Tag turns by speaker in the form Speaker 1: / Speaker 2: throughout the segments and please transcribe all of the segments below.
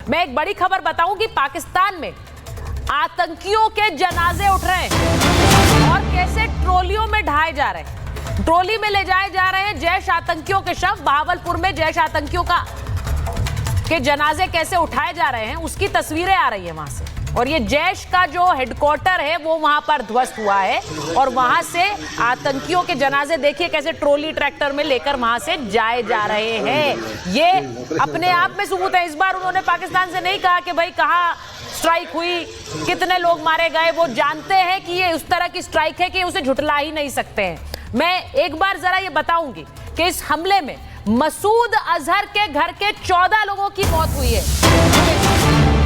Speaker 1: मैं एक बड़ी खबर बताऊं कि पाकिस्तान में आतंकियों के जनाजे उठ रहे हैं और कैसे ट्रॉलियों में ढाए जा रहे हैं, ट्रॉली में ले जाए जा रहे हैं जैश आतंकियों के शव। बहावलपुर में जैश आतंकियों के जनाजे कैसे उठाए जा रहे हैं उसकी तस्वीरें आ रही है वहां से। और ये जैश का जो हेडक्वार्टर है वो वहां पर ध्वस्त हुआ है और वहां से आतंकियों के जनाजे देखिए कैसे ट्रॉली ट्रैक्टर में लेकर वहां से जाए जा रहे हैं। ये अपने आप में सबूत है। इस बार उन्होंने पाकिस्तान से नहीं कहा कि भाई कहाँ स्ट्राइक हुई, कितने लोग मारे गए। वो जानते हैं कि ये उस तरह की स्ट्राइक है कि उसे झुठला ही नहीं सकते हैं। मैं एक बार जरा ये बताऊंगी कि इस हमले में मसूद अजहर के घर के 14 लोगों की मौत हुई है।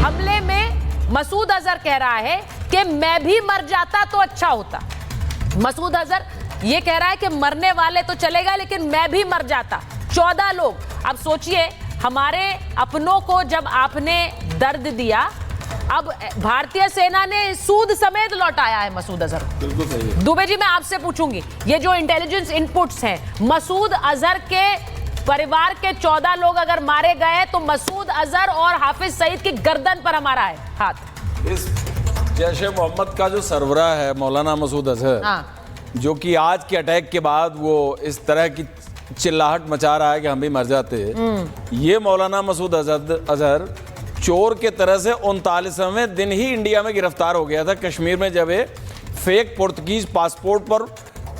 Speaker 1: हमले में मसूद अजहर कह रहा है कि मैं भी मर जाता तो अच्छा होता। मसूद अजहर ये कह रहा है कि मरने वाले तो चलेगा लेकिन मैं भी मर जाता। 14 लोग। अब सोचिए, हमारे अपनों को जब आपने दर्द दिया, अब भारतीय सेना ने सूद समेत लौटाया है मसूद अजहर।
Speaker 2: बिल्कुल सही है।
Speaker 1: दुबे जी, मैं आपसे पूछूंगी, ये जो इंटेलिजेंस इनपुट्स हैं, मसूद अजहर के परिवार के 14 लोग अगर मारे गए तो मसूद अजहर और हाफिज सईद की गर्दन पर हमारा है हाथ।
Speaker 2: इस जैश मोहम्मद का जो सरबराह है मौलाना मसूद अजहर, जो कि आज के अटैक के बाद वो इस तरह की चिल्लाहट मचा रहा है कि हम भी मर जाते। ये मौलाना मसूद अजहर चोर के तरह से 39वें दिन ही इंडिया में गिरफ्तार हो गया था कश्मीर में, जब ये फेक पुर्तगीज पासपोर्ट पर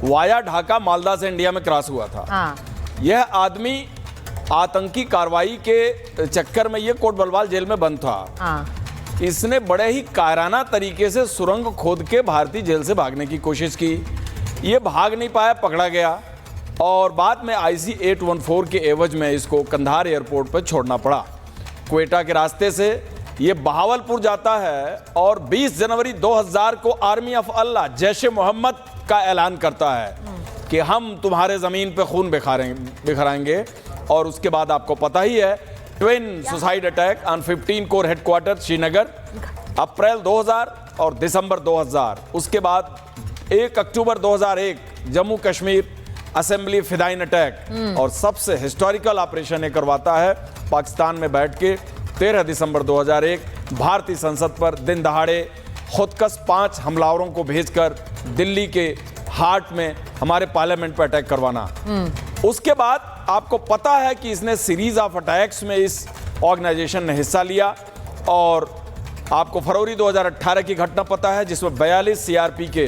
Speaker 2: वाया ढाका मालदा से इंडिया में क्रॉस हुआ था। यह आदमी आतंकी कार्रवाई के चक्कर में ये कोट बलवाल जेल में बंद था। इसने बड़े ही कायराना तरीके से सुरंग खोद के भारतीय जेल से भागने की कोशिश की। ये भाग नहीं पाया, पकड़ा गया और बाद में IC 814 के एवज में इसको कंधार एयरपोर्ट पर छोड़ना पड़ा। क्वेटा के रास्ते से ये बहावलपुर जाता है और 20 जनवरी 2000 को आर्मी ऑफ अल्लाह जैश मोहम्मद का ऐलान करता है कि हम तुम्हारे ज़मीन पे खून बिखराएंगे। और उसके बाद आपको पता ही है, twin suicide attack on 15 corps headquarter Srinagar, April 2000 और दिसंबर 2000। उसके बाद 1 अक्टूबर 2001 जम्मू कश्मीर असेंबली फिदाइन अटैक, और सबसे हिस्टोरिकल ऑपरेशन ये करवाता है पाकिस्तान में बैठ के 13 दिसंबर 2001 भारतीय संसद पर दिन दहाड़े खुदकश 5 हमलावरों को भेजकर दिल्ली के हार्ट में हमारे पार्लियामेंट पर अटैक करवाना। उसके बाद आपको पता है कि इसने सीरीज ऑफ अटैक्स में इस ऑर्गेनाइजेशन ने हिस्सा लिया। और आपको फरवरी 2018 की घटना पता है जिसमें 42 CRP के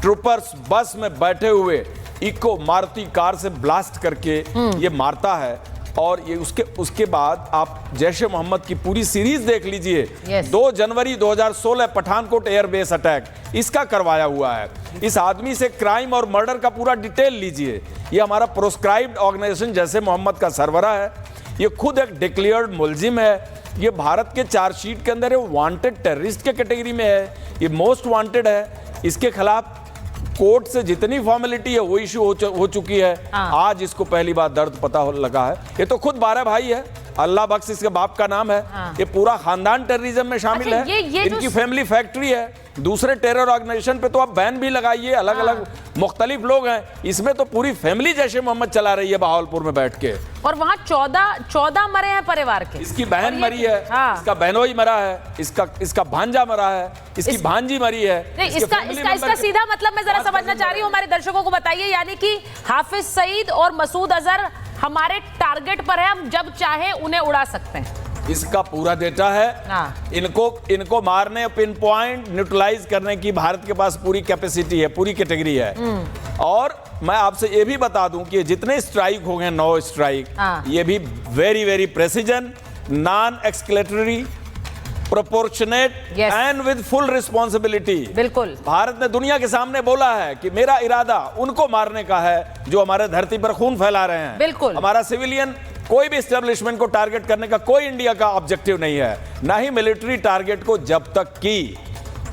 Speaker 2: ट्रूपर्स बस में बैठे हुए इको मारुति कार से ब्लास्ट करके ये मारता है। और ये उसके बाद आप जैश मोहम्मद की पूरी सीरीज देख लीजिए। 2 जनवरी 2016 पठानकोट एयरबेस अटैक इसका करवाया हुआ है। इस आदमी से क्राइम और मर्डर का पूरा डिटेल लीजिए। ये हमारा प्रोस्क्राइब्ड ऑर्गेनाइजेशन जैसे मोहम्मद का सरबराह है। ये खुद एक डिक्लेयर्ड मुलजिम है। ये भारत के चार्जशीट के अंदर वांटेड टेररिस्ट के कैटेगरी में है। ये मोस्ट वांटेड है। इसके खिलाफ कोर्ट से जितनी फॉर्मेलिटी है वो इशू हो चुकी है। आज इसको पहली बार दर्द पता लगा है। ये तो खुद 12 भाई है, अल्लाह बख्श इसके बाप का नाम है। ये पूरा खानदान टेररिज्म में शामिल है। इनकी फैमिली फैक्ट्री है। दूसरे टेरर ऑर्गेनाइजेशन पे तो आप बैन भी लगाइए, अलग अलग मुख्तलिफ लोग हैं। इसमें तो पूरी फैमिली जैश मोहम्मद चला रही है बहावलपुर में बैठ के।
Speaker 1: और वहाँ 14 मरे हैं परिवार के।
Speaker 2: इसकी बहन मरी है, इसका बहनोई मरा है, इसका भांजा मरा है, इसकी भांजी मरी है।
Speaker 1: इसका सीधा मतलब मैं जरा समझना चाह रही हूँ, हमारे दर्शकों को बताइए। यानी कि हाफिज सईद और मसूद अजहर हमारे टारगेट पर है, हम जब चाहे उन्हें उड़ा सकते हैं।
Speaker 2: इसका पूरा डेटा है। इनको मारने, पिन पॉइंट न्यूट्रलाइज करने की भारत के पास पूरी कैपेसिटी है, पूरी कैटेगरी है। और मैं आपसे ये भी बता दूं कि जितने स्ट्राइक हो गए 9 स्ट्राइक, ये भी very very precision, non escalatory, proportionate and with full responsibility.
Speaker 1: बिल्कुल
Speaker 2: भारत ने दुनिया के सामने बोला है कि मेरा इरादा उनको मारने का है जो हमारे धरती पर खून फैला रहे हैं।
Speaker 1: बिल्कुल
Speaker 2: हमारा सिविलियन कोई भी एस्टेब्लिशमेंट को टारगेट करने का कोई इंडिया का ऑब्जेक्टिव नहीं है, ना ही मिलिट्री टारगेट को, जब तक कि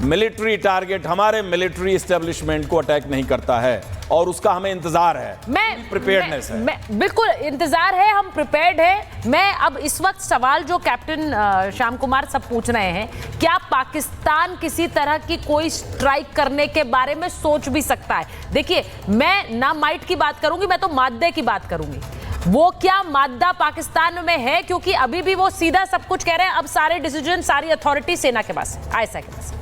Speaker 2: मिलिट्री टारगेट हमारे मिलिट्री एस्टेब्लिशमेंट को अटैक नहीं करता है। और उसका हमें इंतजार है, प्रिपेयर्डनेस है।
Speaker 1: बिल्कुल इंतजार है, हम प्रिपेयर्ड है। मैं अब इस वक्त सवाल जो कैप्टन श्याम कुमार सब पूछ रहे हैं, क्या पाकिस्तान किसी तरह की कोई स्ट्राइक करने के बारे में सोच भी सकता है? देखिए, मैं ना माइट की बात करूंगी, मैं तो मादे की बात करूंगी। वो क्या मादा पाकिस्तान में है? क्योंकि अभी भी वो सीधा सब कुछ कह रहे हैं, अब सारे डिसीजन, सारी अथॉरिटी सेना के पास है, आईएसआई के पास।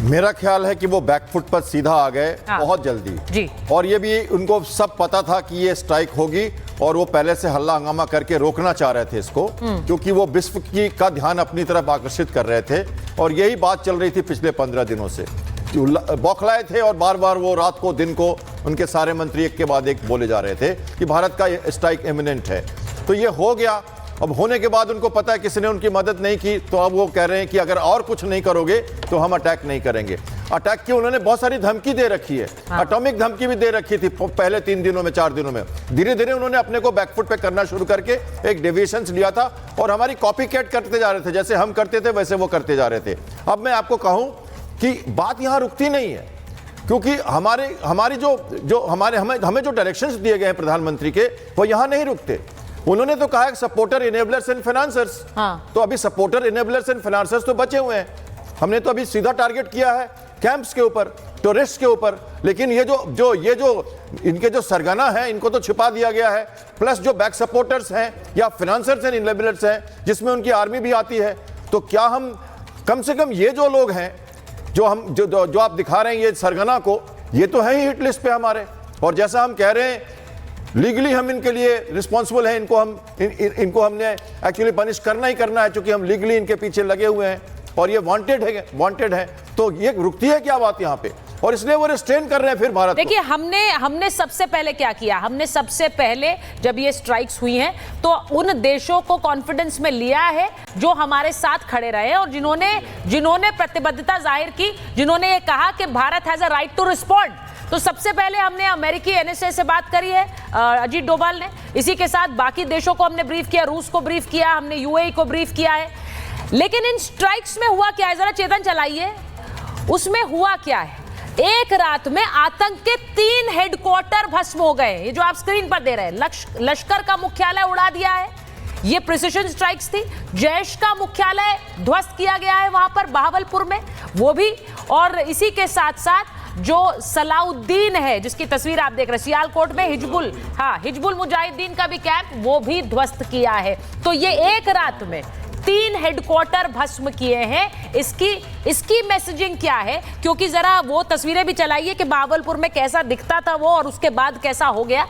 Speaker 3: मेरा ख्याल है कि वो बैकफुट पर सीधा आ गए बहुत जल्दी
Speaker 1: जी।
Speaker 3: और ये भी उनको सब पता था कि ये स्ट्राइक होगी और वो पहले से हल्ला हंगामा करके रोकना चाह रहे थे इसको, क्योंकि वो विश्व का ध्यान अपनी तरफ आकर्षित कर रहे थे। और यही बात चल रही थी पिछले 15 दिनों से, बौखलाए थे और बार बार वो रात को दिन को उनके सारे मंत्री एक के बाद एक बोले जा रहे थे कि भारत का स्ट्राइक इमिनेंट है। तो ये हो गया। अब होने के बाद उनको पता है किसी ने उनकी मदद नहीं की, तो अब वो कह रहे हैं कि अगर और कुछ नहीं करोगे तो हम अटैक नहीं करेंगे। अटैक की उन्होंने बहुत सारी धमकी दे रखी है, एटॉमिक धमकी भी दे रखी थी पहले 3 दिनों में, 4 दिनों में। धीरे धीरे उन्होंने अपने को बैकफुट पे करना शुरू करके एक डेविएशंस लिया था और हमारी कॉपी कैट करते जा रहे थे, जैसे हम करते थे वैसे वो करते जा रहे थे। अब मैं आपको कहूं कि बात यहां रुकती नहीं है, क्योंकि हमारी जो हमें जो डायरेक्शंस दिए गए हैं प्रधानमंत्री के, वो यहां नहीं रुकते। उन्होंने तो कहा है सपोर्टर, इनेबलर्स एंड फाइनेंसर्स। तो अभी सपोर्टर, इनेबलर्स एंड फाइनेंसर्स तो बचे हुए हैं। हमने तो अभी सीधा टारगेट किया है कैंप्स के ऊपर, टूरिस्ट के ऊपर, लेकिन ये जो इनके जो सरगना है इनको तो छिपा दिया गया है। प्लस जो बैक सपोर्टर्स हैं या फाइनेंसर्स एंड इनेबलर्स हैं, जिसमें उनकी आर्मी भी आती है, तो क्या हम कम से कम ये जो लोग हैं जो आप दिखा रहे हैं ये सरगना को, ये तो है ही हिट लिस्ट पे हमारे। और जैसा हम कह रहे हैं लीगली हम इनके लिए रिस्पॉन्सिबल हैं, इनको हमने एक्चुअली पनिश करना ही करना है, क्योंकि हम लीगली इनके पीछे लगे हुए हैं और ये वांटेड है। तो ये रुकती है क्या बात यहाँ पे? और इसलिए वो रिस्ट्रेन कर रहे हैं फिर भारत।
Speaker 1: देखिए, हमने सबसे पहले क्या किया, हमने सबसे पहले जब ये स्ट्राइक्स हुई हैं तो उन देशों को कॉन्फिडेंस में लिया है जो हमारे साथ खड़े रहे और जिन्होंने प्रतिबद्धता जाहिर की, जिन्होंने ये कहा कि Bharat has a right to respond. तो सबसे पहले हमने अमेरिकी एनएसए से बात करी है, अजीत डोभाल ने। इसी के साथ बाकी देशों को हमने ब्रीफ किया, रूस को ब्रीफ किया, हमने यूएई को ब्रीफ किया है। लेकिन इन स्ट्राइक्स में हुआ क्या है, जरा चेतन चलाइए, उसमें हुआ क्या है? एक रात में आतंक के 3 हेडक्वार्टर भस्म हो गए। ये जो आप स्क्रीन पर दे रहे हैं, लश्कर का मुख्यालय उड़ा दिया है, ये प्रिसिशन स्ट्राइक्स थी। जैश का मुख्यालय ध्वस्त किया गया है वहां पर बहावलपुर में, वो भी। और इसी के साथ साथ जो सलाउद्दीन है, जिसकी तस्वीर आप देख रहे हैं, सियालकोट में हिजबुल मुजाहिदीन का भी कैंप, वो भी ध्वस्त किया है। तो ये एक रात में 3 हेडक्वार्टर भस्म किए हैं। इसकी मैसेजिंग क्या है? क्योंकि जरा वो तस्वीरें भी चलाइए कि बहावलपुर में कैसा दिखता था वो और उसके बाद कैसा हो गया।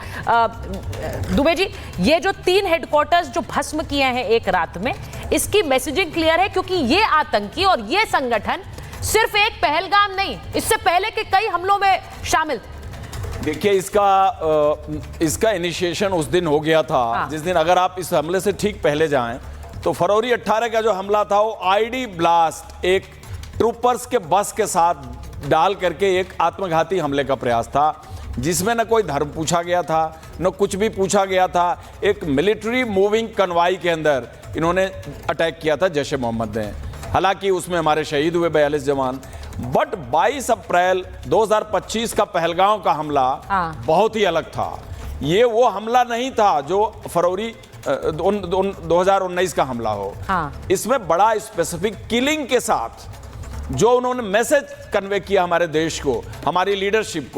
Speaker 1: दुबे जी, ये जो 3 हेडक्वार्टर्स जो भस्म किए हैं एक रात में, इसकी मैसेजिंग क्लियर है, क्योंकि ये आतंकी और ये संगठन सिर्फ एक पहलगाम नहीं, इससे पहले के कई हमलों में शामिल थे।
Speaker 2: देखिए, इसका इनिशिएशन उस दिन हो गया था जिस दिन, अगर आप इस हमले से ठीक पहले जाएं तो फरवरी 18 का जो हमला था वो आईडी ब्लास्ट, एक ट्रूपर्स के बस के साथ डाल करके एक आत्मघाती हमले का प्रयास था, जिसमें न कोई धर्म पूछा गया था, न कुछ भी पूछा गया था। एक मिलिट्री मूविंग कन्वाई के अंदर इन्होंने अटैक किया था जैश ए मोहम्मद ने। हालांकि उसमें हमारे शहीद हुए 42 जवान। बट 22 अप्रैल 2025 का पहलगांव का हमला बहुत ही अलग था। ये वो हमला नहीं था जो फरवरी 2019 का हमला हो। इसमें बड़ा स्पेसिफिक किलिंग के साथ जो उन्होंने मैसेज कन्वे किया हमारे देश को, हमारी लीडरशिप को,